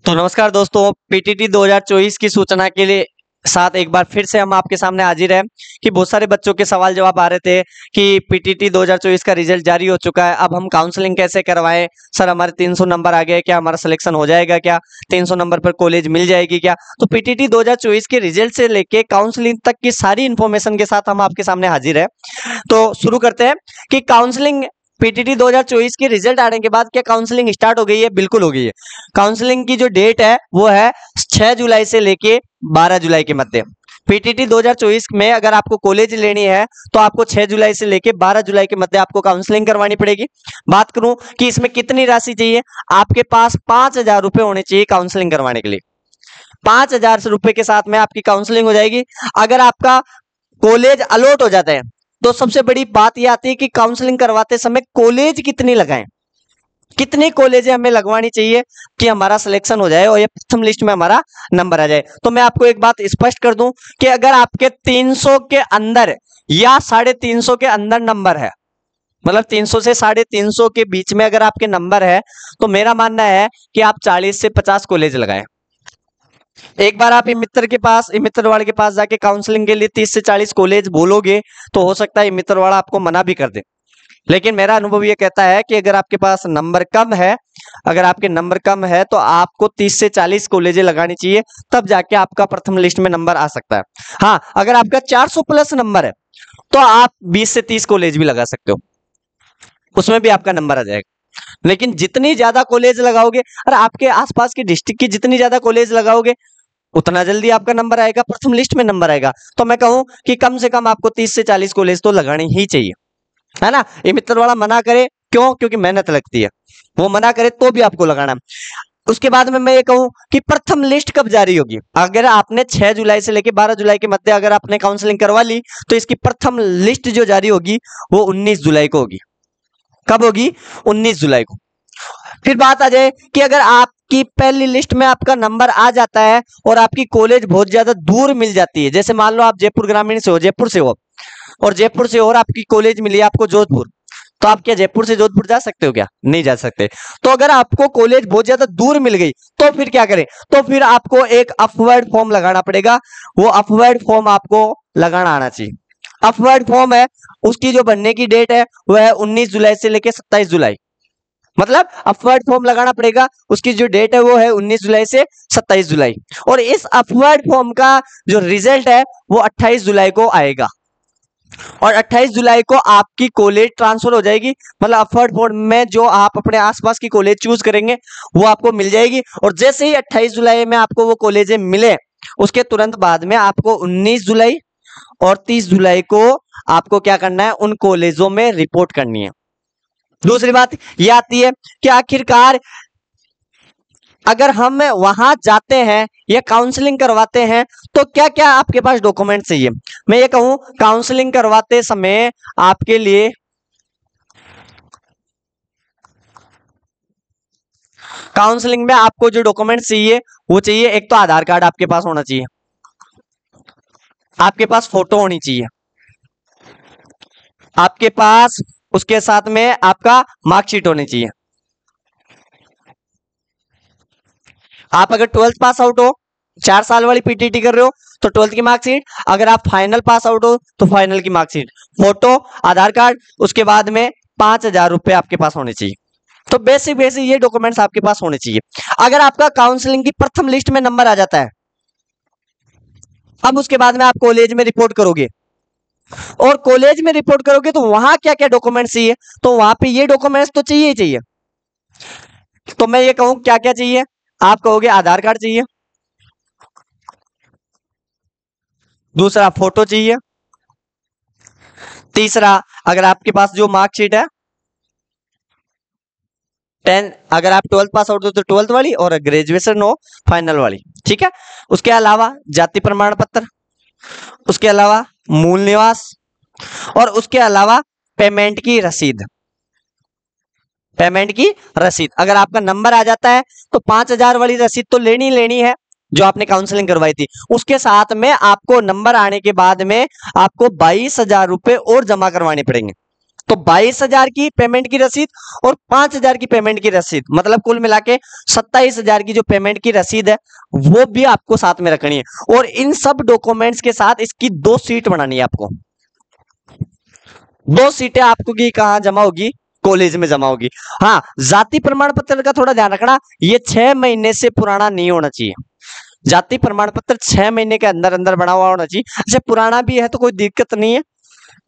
तो नमस्कार दोस्तों, पीटीटी 2024 की सूचना के लिए साथ एक बार फिर से हम आपके सामने हाजिर हैं कि बहुत सारे बच्चों के सवाल जवाब आ रहे थे कि पीटीटी 2024 का रिजल्ट जारी हो चुका है, अब हम काउंसलिंग कैसे करवाएं। सर हमारे 300 नंबर आ गए, क्या हमारा सिलेक्शन हो जाएगा, क्या 300 नंबर पर कॉलेज मिल जाएगी क्या। तो पीटीटी 2024 के रिजल्ट से लेके काउंसलिंग तक की सारी इन्फॉर्मेशन के साथ हम आपके सामने हाजिर है। तो शुरू करते हैं कि काउंसलिंग पीटीटी 2024 की रिजल्ट आने के बाद क्या काउंसलिंग स्टार्ट हो गई है? बिल्कुल हो गई है। काउंसलिंग की जो डेट है वो है 6 जुलाई से लेके 12 जुलाई के मध्य। पीटीटी 2024 में अगर आपको कॉलेज लेनी है तो आपको 6 जुलाई से लेके 12 जुलाई के मध्य आपको काउंसलिंग करवानी पड़ेगी। बात करूं कि इसमें कितनी राशि चाहिए, आपके पास 5,000 रुपए होने चाहिए काउंसलिंग करवाने के लिए। 5,000 रुपए के साथ में आपकी काउंसलिंग हो जाएगी। अगर आपका कॉलेज अलॉट हो जाता है तो सबसे बड़ी बात यह आती है कि काउंसलिंग करवाते समय कॉलेज कितनी लगाएं, कितनी कॉलेजें हमें लगवानी चाहिए कि हमारा सिलेक्शन हो जाए और ये प्रथम लिस्ट में हमारा नंबर आ जाए। तो मैं आपको एक बात स्पष्ट कर दूं कि अगर आपके 300 के अंदर या 350 के अंदर नंबर है, मतलब 300 से 350 के बीच में अगर आपके नंबर है, तो मेरा मानना है कि आप 40 से 50 कॉलेज लगाएं। एक बार आप मित्रवाड़ा के पास जाके काउंसलिंग के लिए 30 से 40 कॉलेज बोलोगे तो हो सकता है मित्रवाड़ा आपको मना भी कर दे। लेकिन मेरा अनुभव ये कहता है कि अगर आपके पास नंबर कम है, अगर आपके नंबर कम है तो आपको 30 से 40 कॉलेजें लगानी चाहिए, तब जाके आपका प्रथम लिस्ट में नंबर आ सकता है। हाँ, अगर आपका 400 प्लस नंबर है तो आप 20 से 30 कॉलेज भी लगा सकते हो, उसमें भी आपका नंबर आ जाएगा। लेकिन जितनी ज्यादा कॉलेज लगाओगे और आपके आसपास की डिस्ट्रिक्ट की जितनी ज्यादा कॉलेज लगाओगे उतना जल्दी आपका नंबर आएगा, प्रथम लिस्ट में नंबर आएगा। तो मैं कहूं कि कम से कम आपको 30 से 40 कॉलेज तो लगानी ही चाहिए, है ना। ये मित्रवाड़ा मना करे क्यों? क्योंकि मेहनत लगती है, वो मना करे तो भी आपको लगाना है। उसके बाद में मैं ये कहूं कि प्रथम लिस्ट कब जारी होगी। अगर आपने 6 जुलाई से लेकर 12 जुलाई के मध्य अगर आपने काउंसलिंग करवा ली तो इसकी प्रथम लिस्ट जो जारी होगी वो 19 जुलाई को होगी। कब होगी? 19 जुलाई को। फिर बात आ जाए कि अगर आपकी पहली लिस्ट में आपका नंबर आ जाता है और आपकी कॉलेज बहुत ज्यादा दूर मिल जाती है, जैसे मान लो आप जयपुर ग्रामीण से हो, जयपुर से हो और जयपुर से और आपकी कॉलेज मिली आपको जोधपुर, तो आप क्या जयपुर से जोधपुर जा सकते हो? क्या नहीं जा सकते। तो अगर आपको कॉलेज बहुत ज्यादा दूर मिल गई तो फिर क्या करें? तो फिर आपको एक अपवर्ड फॉर्म लगाना पड़ेगा। वो अपवर्ड फॉर्म आपको लगाना आना चाहिए। अपवर्ड फॉर्म है, उसकी जो बनने की डेट है वह है 19 जुलाई से लेकर 27 जुलाई। मतलब अपवर्ड फॉर्म लगाना पड़ेगा, उसकी जो डेट है वो है 19 जुलाई से 27 जुलाई। और इस अपवर्ड फॉर्म का जो रिजल्ट है वो 28 जुलाई को आएगा और 28 जुलाई को आपकी कॉलेज ट्रांसफर हो जाएगी। मतलब अपवर्ड फॉर्म में जो आप अपने आसपास की कॉलेज चूज करेंगे वो आपको मिल जाएगी। और जैसे ही 28 जुलाई में आपको वो कॉलेजें मिले उसके तुरंत बाद में आपको 19 जुलाई और 30 जुलाई को आपको क्या करना है? उन कॉलेजों में रिपोर्ट करनी है। दूसरी बात ये आती है कि आखिरकार अगर हम वहां जाते हैं या काउंसलिंग करवाते हैं तो क्या क्या आपके पास डॉक्यूमेंट चाहिए। मैं ये कहूं काउंसलिंग करवाते समय आपके लिए काउंसलिंग में आपको जो डॉक्यूमेंट चाहिए वो चाहिए, एक तो आधार कार्ड आपके पास होना चाहिए, आपके पास फोटो होनी चाहिए, आपके पास उसके साथ में आपका मार्कशीट होनी चाहिए। आप अगर 12th पास आउट हो, 4 साल वाली पीटीटी कर रहे हो तो 12th की मार्कशीट, अगर आप फाइनल पास आउट हो तो फाइनल की मार्कशीट, फोटो, आधार कार्ड, उसके बाद में 5,000 रुपए आपके पास होने चाहिए। तो बेसिक बेसिक ये डॉक्यूमेंट्स आपके पास होने चाहिए। अगर आपका काउंसलिंग की प्रथम लिस्ट में नंबर आ जाता है, अब उसके बाद में आप कॉलेज में रिपोर्ट करोगे और कॉलेज में रिपोर्ट करोगे तो वहां क्या क्या डॉक्यूमेंट्स चाहिए, तो वहां पे ये डॉक्यूमेंट्स तो चाहिए ही चाहिए। तो मैं ये कहूं क्या क्या चाहिए, आप कहोगे आधार कार्ड चाहिए, दूसरा फोटो चाहिए, तीसरा अगर आपके पास जो मार्कशीट है 10, अगर आप 12th पास आउट हो तो 12th वाली और ग्रेजुएशन हो फाइनल वाली, ठीक है। उसके अलावा जाति प्रमाण पत्र, उसके अलावा मूल निवास और उसके अलावा पेमेंट की रसीद। पेमेंट की रसीद अगर आपका नंबर आ जाता है तो 5,000 वाली रसीद तो लेनी लेनी है जो आपने काउंसलिंग करवाई थी। उसके साथ में आपको नंबर आने के बाद में आपको 22,000 रुपए और जमा करवाने पड़ेंगे। तो 22,000 की पेमेंट की रसीद और 5,000 की पेमेंट की रसीद, मतलब कुल मिला के 27,000 की जो पेमेंट की रसीद है वो भी आपको साथ में रखनी है। और इन सब डॉक्यूमेंट्स के साथ इसकी 2 सीट बनानी है आपको। 2 सीटें आपको की कहां जमा होगी? कॉलेज में जमा होगी। हाँ, जाति प्रमाण पत्र का थोड़ा ध्यान रखना, ये 6 महीने से पुराना नहीं होना चाहिए। जाति प्रमाण पत्र 6 महीने के अंदर अंदर बना हुआ होना चाहिए। अच्छा, पुराना भी है तो कोई दिक्कत नहीं है,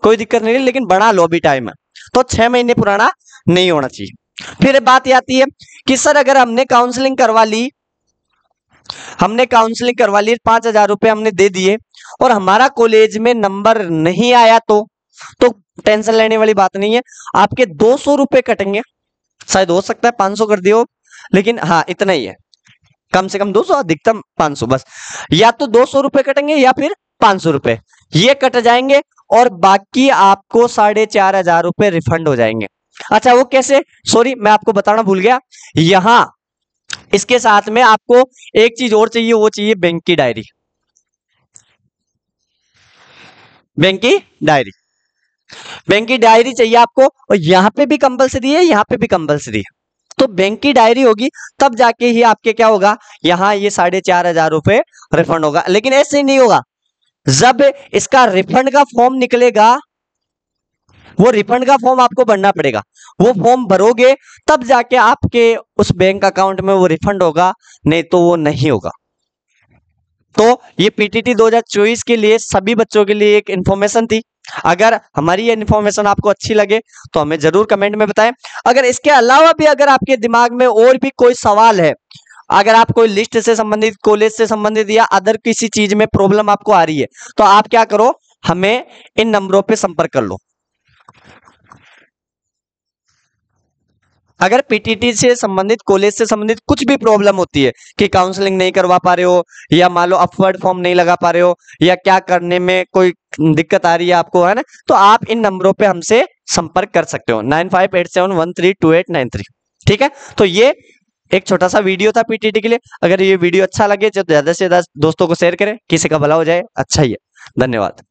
कोई दिक्कत नहीं है, लेकिन बना लो, अभी टाइम है, तो 6 महीने पुराना नहीं होना चाहिए। फिर बात ये आती है कि सर अगर हमने काउंसलिंग करवा ली, 5,000 रुपए हमने दे दिए और हमारा कॉलेज में नंबर नहीं आया तो टेंशन लेने वाली बात नहीं है, आपके 200 रुपए कटेंगे। शायद हो सकता है 500 कर दियो, लेकिन हाँ इतना ही है, कम से कम 200, अधिकतम 500 बस। या तो 200 रुपए कटेंगे या फिर 500 रुपए, ये कट जाएंगे और बाकी आपको 4,500 रुपए रिफंड हो जाएंगे। अच्छा वो कैसे? सॉरी मैं आपको बताना भूल गया, यहां इसके साथ में आपको एक चीज और चाहिए, वो चाहिए बैंक की डायरी। बैंक की डायरी, बैंक की डायरी चाहिए आपको, और यहां पे भी कंपलसरी है, यहां पे भी कंपलसरी है। तो बैंक की डायरी होगी तब जाके ही आपके क्या होगा, यहां ये 4,500 रुपए रिफंड होगा। लेकिन ऐसे ही नहीं होगा, जब इसका रिफंड का फॉर्म निकलेगा, वो रिफंड का फॉर्म आपको भरना पड़ेगा, वो फॉर्म भरोगे तब जाके आपके उस बैंक अकाउंट में वो रिफंड होगा, नहीं तो वो नहीं होगा। तो ये पीटीटी 2024 के लिए सभी बच्चों के लिए एक इंफॉर्मेशन थी। अगर हमारी ये इन्फॉर्मेशन आपको अच्छी लगे तो हमें जरूर कमेंट में बताएं। अगर इसके अलावा भी अगर आपके दिमाग में और भी कोई सवाल है, अगर आप कोई लिस्ट से संबंधित, कॉलेज से संबंधित या अदर किसी चीज में प्रॉब्लम आपको आ रही है, तो आप क्या करो, हमें इन नंबरों पे संपर्क कर लो। अगर पीटीटी से संबंधित, कॉलेज से संबंधित कुछ भी प्रॉब्लम होती है कि काउंसलिंग नहीं करवा पा रहे हो, या मान लो अपवर्ड फॉर्म नहीं लगा पा रहे हो, या क्या करने में कोई दिक्कत आ रही है आपको, है ना, तो आप इन नंबरों पे हमसे संपर्क कर सकते हो, 9587132893। ठीक है, तो ये एक छोटा सा वीडियो था पीटीटी के लिए। अगर ये वीडियो अच्छा लगे तो ज्यादा से ज्यादा दोस्तों को शेयर करें, किसी का भला हो जाए, अच्छा ही है। धन्यवाद।